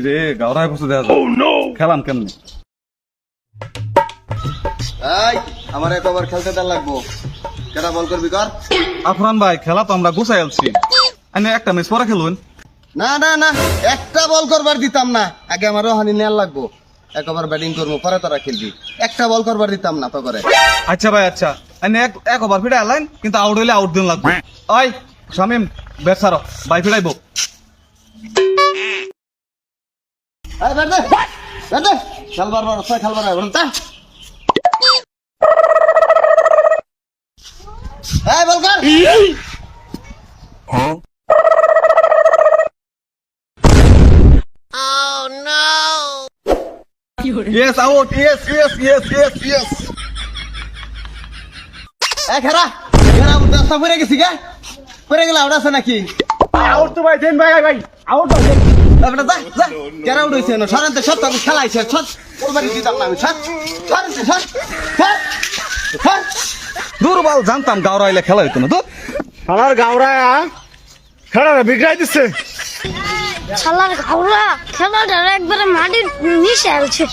রে গাওরায় বসে দেয়া খেলাম কেমনে? এই আমার এক ওভার খেলতে দেন লাগবো। কেটা বল করবি কর। আফরান ভাই খেলা তো আমরা গুছাই আলছি, এনে একটা ম্যাচ পরে খেলুন। না না না, একটা বল করবার দিতাম না। আগে আমার রোহানি নেয়ার লাগবো। এক ওভার ব্যাটিং করবো, পরে তোরা খেলবি। একটা বল করবার দিতাম না তো করে। আচ্ছা ভাই আচ্ছা, এনে এক ওভার ফিরে আলাইন, কিন্তু আউট হইলে আউট দিন লাগবে। ওই শামিম ব্যাট সারো, ভাই ফিরাইবো। এই ব্যাট দে, ব্যাট দে। খেলবার বার ছয় খেলবার না বলতা। এই বল কর। Yes out, yes yes yes yes yes. এই খেরা খেরা দশটা পড়ে গেছি গে। পড়ে গেলে আউট আছে নাকি? আউট তো ভাই দেন ভাই, ভাই আউট। এবারে যা যা কেরা আউট হইছে না। সারান্তে সব আমি খেলাইছে সব করবার দিতাম না আমি। সব সারান্তে সব সব দুর্বল জানতাম গাওরা আইলে খেলা হইতো না তো। আমার গাওরায় খেলাটা বিগড়াই দিচ্ছে। শালার ঘাওড়া খেলাটা একবারে মাটির নিচে আছে।